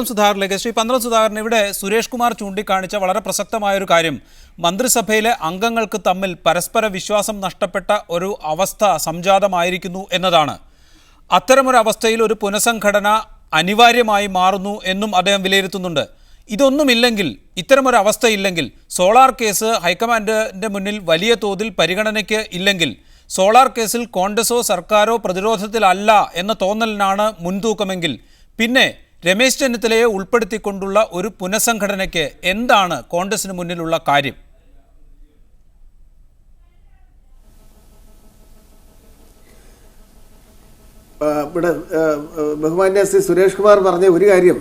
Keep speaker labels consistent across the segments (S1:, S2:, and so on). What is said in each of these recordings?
S1: സുധാകറിലേക്ക് ശ്രീ പന്തളം സുധാകരൻ, ഇവിടെ സുരേഷ് കുമാർ ചൂണ്ടിക്കാണിച്ച വളരെ പ്രസക്തമായൊരു കാര്യം, മന്ത്രിസഭയിലെ അംഗങ്ങൾക്ക് തമ്മിൽ പരസ്പര വിശ്വാസം നഷ്ടപ്പെട്ട ഒരു അവസ്ഥ സംജാതമായിരിക്കുന്നു എന്നതാണ്. അത്തരമൊരു അവസ്ഥയിൽ ഒരു പുനഃസംഘടന അനിവാര്യമായി മാറുന്നു എന്നും അദ്ദേഹം വിലയിരുത്തുന്നുണ്ട്. ഇതൊന്നുമില്ലെങ്കിൽ, ഇത്തരമൊരു അവസ്ഥയില്ലെങ്കിൽ, സോളാർ കേസ് ഹൈക്കമാൻഡിൻ്റെ മുന്നിൽ വലിയ തോതിൽ പരിഗണനയ്ക്ക് ഇല്ലെങ്കിൽ, സോളാർ കേസിൽ കോൺഗ്രസോ സർക്കാരോ പ്രതിരോധത്തിലല്ല എന്ന തോന്നലിനാണ് മുൻതൂക്കമെങ്കിൽ, പിന്നെ രമേശ് ചെന്നിത്തലയെ ഉൾപ്പെടുത്തിക്കൊണ്ടുള്ള ഒരു പുനഃസംഘടനയ്ക്ക് എന്താണ് കോൺഗ്രസിന് മുന്നിലുള്ള കാര്യം?
S2: ഇവിടെ ബഹുമാന്യ ശ്രീ സുരേഷ് കുമാർ പറഞ്ഞ ഒരു കാര്യം,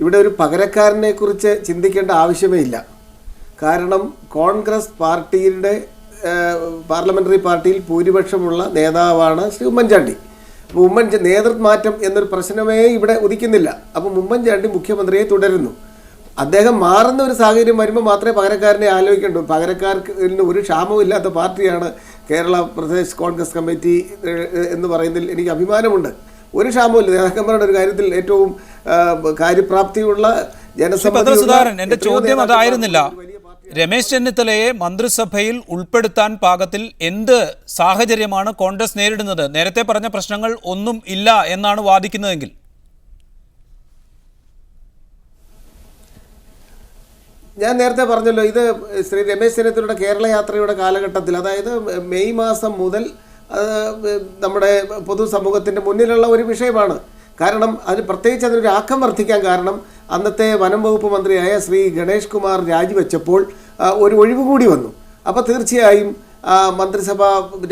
S2: ഇവിടെ ഒരു പകരക്കാരനെ കുറിച്ച് ചിന്തിക്കേണ്ട ആവശ്യമേ ഇല്ല. കാരണം കോൺഗ്രസ് പാർട്ടിയുടെ പാർലമെൻ്ററി പാർട്ടിയിൽ ഭൂരിപക്ഷമുള്ള നേതാവാണ് ശ്രീ ഉമ്മൻചാണ്ടി. അപ്പോൾ നേതൃമാറ്റം എന്നൊരു പ്രശ്നമേ ഇവിടെ ഉദിക്കുന്നില്ല. അപ്പം ഉമ്മൻചാണ്ടി മുഖ്യമന്ത്രിയെ തുടരുന്നു. അദ്ദേഹം മാറുന്ന ഒരു സാഹചര്യം വരുമ്പോൾ മാത്രമേ പകരക്കാരനെ ആലോചിക്കേണ്ടൂ. പകരക്കാർക്ക് ഒരു ക്ഷാമമില്ലാത്ത പാർട്ടിയാണ് കേരള പ്രദേശ് കോൺഗ്രസ് കമ്മിറ്റി എന്ന് പറയുന്നതിൽ എനിക്ക് അഭിമാനമുണ്ട്. ഒരു ക്ഷാമമില്ല. നേതാക്കന്മാരുടെ ഒരു കാര്യത്തിൽ ഏറ്റവും കാര്യപ്രാപ്തിയുള്ള
S1: സുധാകരൻ, എൻ്റെ ചോദ്യം അതായിരുന്നില്ല. രമേശ് ചെന്നിത്തലയെ മന്ത്രിസഭയിൽ ഉൾപ്പെടുത്താൻ പാകത്തിൽ എന്ത് സാഹചര്യമാണ് കോൺഗ്രസ് നേരിടുന്നത്? നേരത്തെ പറഞ്ഞ പ്രശ്നങ്ങൾ ഒന്നും ഇല്ല എന്നാണ് വാദിക്കുന്നതെങ്കിൽ
S2: ഞാൻ നേരത്തെ പറഞ്ഞല്ലോ, ഇത് ശ്രീ രമേശ് ചെന്നിത്തലയുടെ കേരള യാത്രയുടെ കാലഘട്ടത്തിൽ, അതായത് മെയ് മാസം മുതൽ നമ്മുടെ പൊതുസമൂഹത്തിൻ്റെ മുന്നിലുള്ള ഒരു വിഷയമാണ്. കാരണം അത് പ്രത്യേകിച്ച് അതിനൊരു ആക്കം വർദ്ധിക്കാൻ കാരണം അന്നത്തെ വനം വകുപ്പ് മന്ത്രിയായ ശ്രീ ഗണേഷ് കുമാർ രാജിവെച്ചപ്പോൾ ഒരു ഒഴിവ് കൂടി വന്നു. അപ്പോൾ തീർച്ചയായും മന്ത്രിസഭ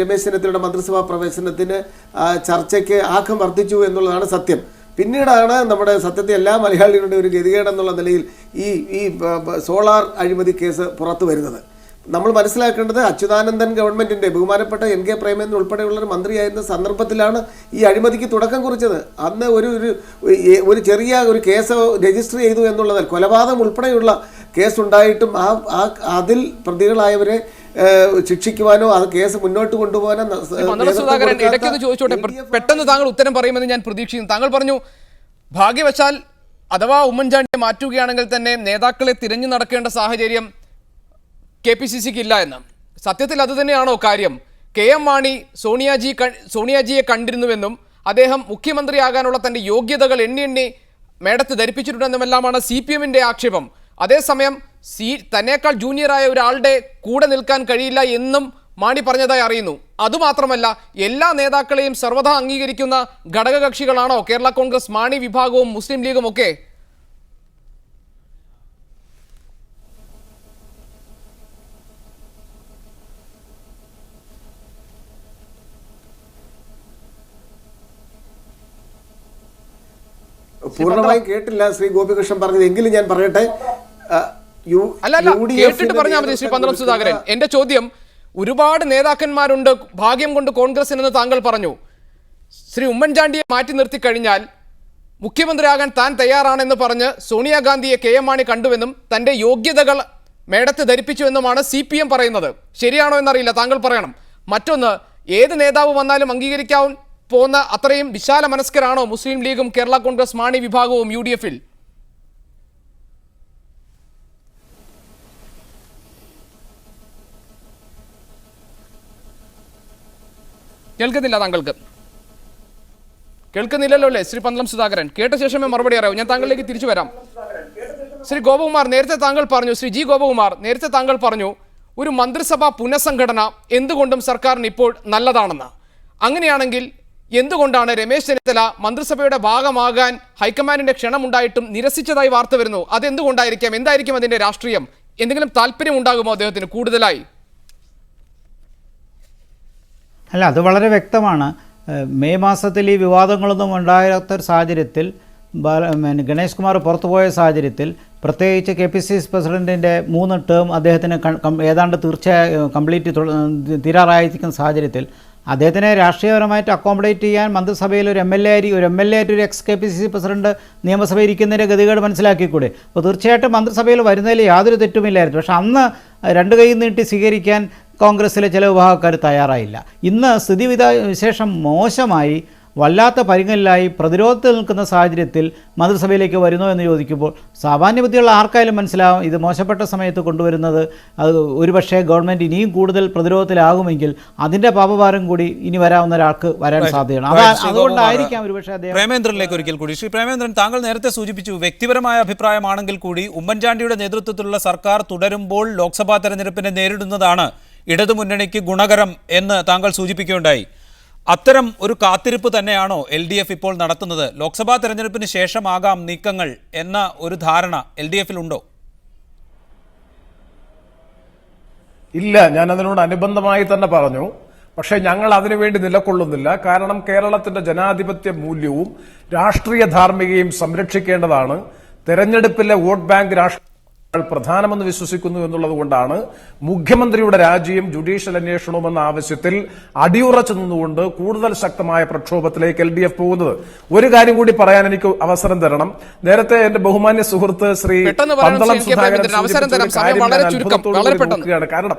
S2: രമേശ് ചെന്നിത്തലയുടെ മന്ത്രിസഭാ പ്രവേശനത്തിന് ചർച്ചയ്ക്ക് ആക്കം വർദ്ധിച്ചു എന്നുള്ളതാണ് സത്യം. പിന്നീടാണ് നമ്മുടെ സത്യത്തെ എല്ലാ മലയാളികളുടെ ഒരു ഗതികേടെന്നുള്ള നിലയിൽ ഈ സോളാർ അഴിമതി കേസ് പുറത്തു വരുന്നത്. നമ്മൾ മനസ്സിലാക്കേണ്ടത്, അച്യുതാനന്ദൻ ഗവൺമെൻറ്റിൻ്റെ ബഹുമാനപ്പെട്ട NK പ്രേമചന്ദ്രൻ ഉൾപ്പെടെയുള്ളൊരു മന്ത്രിയായിരുന്ന സന്ദർഭത്തിലാണ് ഈ അഴിമതിക്ക് തുടക്കം കുറിച്ചത്. അന്ന് ഒരു ചെറിയ ഒരു കേസ് രജിസ്റ്റർ ചെയ്തു എന്നുള്ളതിൽ കൊലപാതകം ഉൾപ്പെടെയുള്ള കേസുണ്ടായിട്ടും അതിൽ പ്രതികളായവരെ ശിക്ഷിക്കുവാനോ ആ കേസ് മുന്നോട്ട് കൊണ്ടുപോകാനോ.
S3: ചോദിച്ചോട്ടെ, പെട്ടെന്ന് താങ്കൾ ഉത്തരം പറയുമെന്ന് ഞാൻ പ്രതീക്ഷിക്കുന്നു. താങ്കൾ പറഞ്ഞു, ഭാഗ്യവശാൽ അഥവാ ഉമ്മൻചാണ്ടിയെ മാറ്റുകയാണെങ്കിൽ തന്നെ നേതാക്കളെ തിരഞ്ഞു നടക്കേണ്ട സാഹചര്യം KPCCക്ക് ഇല്ല എന്ന്. സത്യത്തിൽ അത് തന്നെയാണോ കാര്യം? KM മാണി സോണിയാജിയെ കണ്ടിരുന്നുവെന്നും അദ്ദേഹം മുഖ്യമന്ത്രിയാകാനുള്ള തന്റെ യോഗ്യതകൾ എണ്ണി മേടത്ത് ധരിപ്പിച്ചിട്ടുണ്ടെന്നുമെല്ലാമാണ് CPMന്റെ ആക്ഷേപം. അതേസമയം തന്നേക്കാൾ ജൂനിയറായ ഒരാളുടെ കൂടെ നിൽക്കാൻ കഴിയില്ല എന്നും മാണി പറഞ്ഞതായി അറിയുന്നു. അതുമാത്രമല്ല, എല്ലാ നേതാക്കളെയും സർവ്വതാ അംഗീകരിക്കുന്ന ഘടകകക്ഷികളാണോ കേരള കോൺഗ്രസ്, മാണി വിഭാഗവും മുസ്ലിം ലീഗും ഒക്കെ?
S2: പൂർണ്ണമായും കേട്ടില്ല ശ്രീ ഗോപികൃഷ്ണൻ പറഞ്ഞത്, എങ്കിലും ഞാൻ പറയട്ടെ.
S3: കേട്ടിട്ട് പറഞ്ഞാൽ മതി ശ്രീ പന്തളം സുധാകരൻ. എന്റെ ചോദ്യം, ഒരുപാട് നേതാക്കന്മാരുണ്ട് ഭാഗ്യം കൊണ്ട് കോൺഗ്രസിനെന്ന് താങ്കൾ പറഞ്ഞു. ശ്രീ ഉമ്മൻചാണ്ടിയെ മാറ്റി നിർത്തി കഴിഞ്ഞാൽ മുഖ്യമന്ത്രിയാകാൻ താൻ തയ്യാറാണെന്ന് പറഞ്ഞ് സോണിയാഗാന്ധിയെ KM മാണി കണ്ടുവെന്നും തന്റെ യോഗ്യതകൾ മേടത്ത് ധരിപ്പിച്ചുവെന്നുമാണ് CPM പറയുന്നത്. ശരിയാണോ എന്നറിയില്ല, താങ്കൾ പറയണം. മറ്റൊന്ന്, ഏത് നേതാവ് വന്നാലും അംഗീകരിക്കാവും പോകുന്ന അത്രയും വിശാല മനസ്കരാണോ മുസ്ലിം ലീഗും കേരള കോൺഗ്രസ്, മാണി വിഭാഗവും UDF-ൽ? കേൾക്കുന്നില്ല, താങ്കൾക്ക് കേൾക്കുന്നില്ലല്ലോ അല്ലേ ശ്രീ പന്തളം സുധാകരൻ? കേട്ട ശേഷമേ മറുപടി അറിയാവൂ. ഞാൻ താങ്കളിലേക്ക് തിരിച്ചു വരാം. ശ്രീ ഗോപകുമാർ, നേരത്തെ താങ്കൾ പറഞ്ഞു, ശ്രീ G ഗോപകുമാർ, നേരത്തെ താങ്കൾ പറഞ്ഞു ഒരു മന്ത്രിസഭാ പുനഃസംഘടന എന്തുകൊണ്ടും സർക്കാരിന് ഇപ്പോൾ നല്ലതാണെന്ന്. അങ്ങനെയാണെങ്കിൽ എന്തുകൊണ്ടാണ് രമേശ് ചെന്നിത്തല മന്ത്രിസഭയുടെ ഭാഗമാകാൻ ഹൈക്കമാൻഡിന്റെ ക്ഷണമുണ്ടായിട്ടും നിരസിച്ചതായി വാർത്ത വരുന്നു? അതെന്തുകൊണ്ടായിരിക്കാം? എന്തായിരിക്കും അതിന്റെ രാഷ്ട്രീയം? എന്തെങ്കിലും താല്പര്യം ഉണ്ടാകുമോ അദ്ദേഹത്തിന് കൂടുതലായി?
S4: അല്ല, അത് വളരെ വ്യക്തമാണ്. മെയ് മാസത്തിൽ ഈ വിവാദങ്ങളൊന്നും ഉണ്ടാകാത്തൊരു സാഹചര്യത്തിൽ, ഗണേഷ് കുമാർ പുറത്തുപോയ സാഹചര്യത്തിൽ, പ്രത്യേകിച്ച് KPCC പ്രസിഡൻറ്റിൻ്റെ 3 ടേം അദ്ദേഹത്തിന് ഏതാണ്ട് തീരാറായിരിക്കുന്ന സാഹചര്യത്തിൽ അദ്ദേഹത്തിനെ രാഷ്ട്രീയപരമായിട്ട് അക്കോമഡേറ്റ് ചെയ്യാൻ മന്ത്രിസഭയിൽ ഒരു MLA ആയിട്ട് ഒരു KPCC പ്രസിഡന്റ് നിയമസഭയിൽ ഇരിക്കുന്നതിൻ്റെ ഗതികേട് മനസ്സിലാക്കിക്കൂടെ? അപ്പോൾ തീർച്ചയായിട്ടും മന്ത്രിസഭയിൽ വരുന്നതിൽ യാതൊരു തെറ്റുമില്ലായിരുന്നു. പക്ഷെ അന്ന് 2 കൈ നീട്ടി സ്വീകരിക്കാൻ കോൺഗ്രസ്സിലെ ചില വിഭാഗക്കാർ തയ്യാറായില്ല. ഇന്ന് സ്ഥിതിവിശേഷം മോശമായി. വല്ലാത്ത പരിങ്ങലിലായി പ്രതിരോധത്തിൽ നിൽക്കുന്ന സാഹചര്യത്തിൽ മന്ത്രിസഭയിലേക്ക് വരുന്നോ എന്ന് ചോദിക്കുമ്പോൾ സാമാന്യ ബുദ്ധിയുള്ള ആർക്കായാലും മനസ്സിലാവും ഇത് മോശപ്പെട്ട സമയത്ത് കൊണ്ടുവരുന്നത് അത് ഒരുപക്ഷേ ഗവൺമെൻറ് ഇനിയും കൂടുതൽ പ്രതിരോധത്തിലാകുമെങ്കിൽ അതിൻ്റെ പാപഭാരം കൂടി ഇനി വരാവുന്ന ഒരാൾക്ക് വരാൻ സാധ്യതയാണ്. അതുകൊണ്ടായിരിക്കാം ഒരുപക്ഷെ അദ്ദേഹം.
S1: പ്രേമേന്ദ്രനിലേക്ക് ഒരിക്കൽ കൂടി. ശ്രീ പ്രേമേന്ദ്രൻ, താങ്കൾ നേരത്തെ സൂചിപ്പിച്ചു വ്യക്തിപരമായ അഭിപ്രായമാണെങ്കിൽ കൂടി ഉമ്മൻചാണ്ടിയുടെ നേതൃത്വത്തിലുള്ള സർക്കാർ തുടരുമ്പോൾ ലോക്സഭാ തെരഞ്ഞെടുപ്പിനെ നേരിടുന്നതാണ് ഇടതുമുന്നണിക്ക് ഗുണകരം എന്ന് താങ്കൾ സൂചിപ്പിക്കുകയുണ്ടായി. അത്തരം ഒരു കാത്തിരിപ്പ് തന്നെയാണോ LDF ഇപ്പോൾ നടത്തുന്നത്? ലോക്സഭാ തെരഞ്ഞെടുപ്പിന് ശേഷമാകാം നീക്കങ്ങൾ എന്ന ഒരു ധാരണ LDF-ൽ ഉണ്ടോ?
S5: ഇല്ല, ഞാൻ അതിനോട് അനുബന്ധമായി തന്നെ പറഞ്ഞു. പക്ഷേ ഞങ്ങൾ അതിനുവേണ്ടി നിലകൊള്ളുന്നില്ല. കാരണം കേരളത്തിന്റെ ജനാധിപത്യ മൂല്യവും രാഷ്ട്രീയ ധാർമ്മികയും സംരക്ഷിക്കേണ്ടതാണ്. തെരഞ്ഞെടുപ്പിലെ വോട്ട് ബാങ്ക് രാഷ്ട്രീയ പ്രധാനമെന്ന് വിശ്വസിക്കുന്നു എന്നുള്ളത് കൊണ്ടാണ് മുഖ്യമന്ത്രിയുടെ രാജിയും ജുഡീഷ്യൽ അന്വേഷണവും എന്ന ആവശ്യത്തിൽ അടിയുറച്ചു നിന്നുകൊണ്ട് കൂടുതൽ ശക്തമായ പ്രക്ഷോഭത്തിലേക്ക് LDF പോകുന്നത്. ഒരു കാര്യം കൂടി പറയാൻ എനിക്ക് അവസരം തരണം. നേരത്തെ എന്റെ ബഹുമാന്യ സുഹൃത്ത് ശ്രീ പന്തളം സുധാകരൻ നോക്കുകയാണ്. കാരണം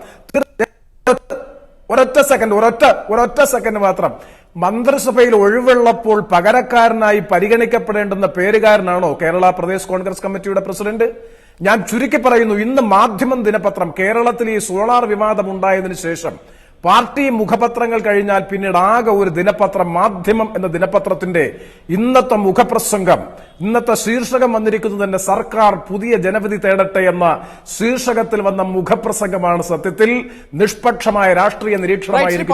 S5: ഒരൊറ്റ സെക്കൻഡ് മാത്രം. മന്ത്രിസഭയിൽ ഒഴിവുള്ളപ്പോൾ പകരക്കാരനായി പരിഗണിക്കപ്പെടേണ്ടുന്ന പേരുകാരനാണോ കേരള പ്രദേശ് കോൺഗ്രസ് കമ്മിറ്റിയുടെ പ്രസിഡന്റ്? ഞാൻ ചുരുക്കി പറയുന്നു, ഇന്ന് മാധ്യമം ദിനപത്രം കേരളത്തിൽ ഈ സോളാർ വിവാദം ഉണ്ടായതിനു ശേഷം പാർട്ടി മുഖപത്രങ്ങൾ കഴിഞ്ഞാൽ പിന്നീട് ആകെ ഒരു ദിനപത്രം മാധ്യമം എന്ന ദിനപത്രത്തിന്റെ ഇന്നത്തെ മുഖപ്രസംഗം, ഇന്നത്തെ ശീർഷകം വന്നിരിക്കുന്നത് തന്നെ സർക്കാർ പുതിയ ജനവിധി തേടട്ടെ എന്ന ശീർഷകത്തിൽ വന്ന മുഖപ്രസംഗമാണ് സത്യത്തിൽ നിഷ്പക്ഷമായ രാഷ്ട്രീയ നിരീക്ഷണമായി.
S3: ശ്രീ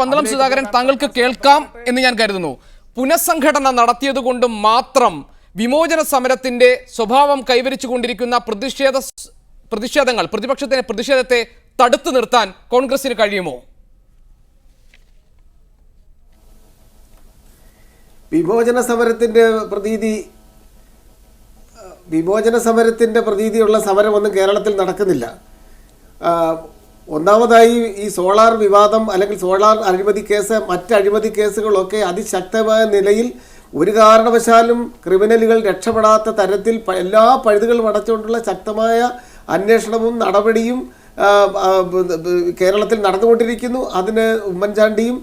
S3: പന്തളം സുധാകരൻ, താങ്കൾക്ക് കേൾക്കാം എന്ന് ഞാൻ കരുതുന്നു. പുനഃസംഘടന നടത്തിയത് കൊണ്ട് മാത്രം വിമോചന സമരത്തിന്റെ സ്വഭാവം കൈവരിച്ചുകൊണ്ടിരിക്കുന്ന പ്രതിഷേധങ്ങൾ, പ്രതിപക്ഷത്തിന്റെ പ്രതിഷേധത്തെ തടുത്തു നിർത്താൻ കോൺഗ്രസിന് കഴിയുമോ?
S2: വിമോചന സമരത്തിന്റെ പ്രതീതിയുള്ള സമരമൊന്നും കേരളത്തിൽ നടക്കുന്നില്ല. ഒന്നാമതായി ഈ സോളാർ വിവാദം അല്ലെങ്കിൽ സോളാർ അഴിമതി കേസ്, മറ്റ് അഴിമതി കേസുകളൊക്കെ അതിശക്തമായ നിലയിൽ ഒരു കാരണവശാലും ക്രിമിനലുകൾ രക്ഷപ്പെടാത്ത തരത്തിൽ എല്ലാ പഴുതുകളും അടച്ചുകൊണ്ടുള്ള ശക്തമായ അന്വേഷണവും നടപടിയും കേരളത്തിൽ നടന്നുകൊണ്ടിരിക്കുന്നു. അതിന് ഉമ്മൻചാണ്ടിയും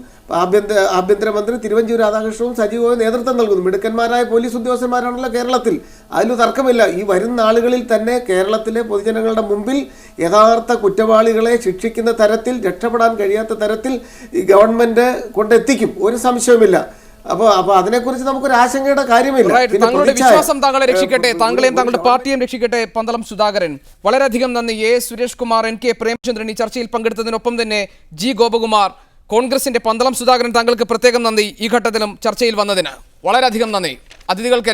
S2: ആഭ്യന്തരമന്ത്രി തിരുവഞ്ചൂർ രാധാകൃഷ്ണനും സജീവമായി നേതൃത്വം നൽകുന്നു. മിടുക്കന്മാരായ പോലീസ് ഉദ്യോഗസ്ഥന്മാരാണല്ലോ കേരളത്തിൽ, അതിൽ തർക്കമില്ല. ഈ വരുന്ന നാളുകളിൽ തന്നെ കേരളത്തിലെ പൊതുജനങ്ങളുടെ മുമ്പിൽ യഥാർത്ഥ കുറ്റവാളികളെ ശിക്ഷിക്കുന്ന തരത്തിൽ, രക്ഷപ്പെടാൻ കഴിയാത്ത തരത്തിൽ ഈ ഗവൺമെന്റ് കൊണ്ടെത്തിക്കും, ഒരു സംശയവുമില്ല. അപ്പോൾ അതിനെക്കുറിച്ച് നമുക്കൊരു ആശങ്കയുടെ കാര്യമില്ല.
S3: താങ്കളുടെ വിശ്വാസം താങ്കളെ രക്ഷിക്കട്ടെ, താങ്കളെയും താങ്കളുടെ പാർട്ടിയും രക്ഷിക്കട്ടെ. പന്തളം സുധാകരൻ, വളരെയധികം നന്ദി. സുരേഷ് കുമാർ, NK പ്രേമചന്ദ്രൻ ഈ ചർച്ചയിൽ പങ്കെടുത്തതിനൊപ്പം തന്നെ G ഗോപകുമാർ, കോൺഗ്രസിന്റെ പന്തളം സുധാകരൻ, താങ്കൾക്ക് പ്രത്യേകം നന്ദി ഈ ഘട്ടത്തിലും ചർച്ചയിൽ വന്നതിന്. വളരെയധികം നന്ദി അതിഥികൾക്ക്.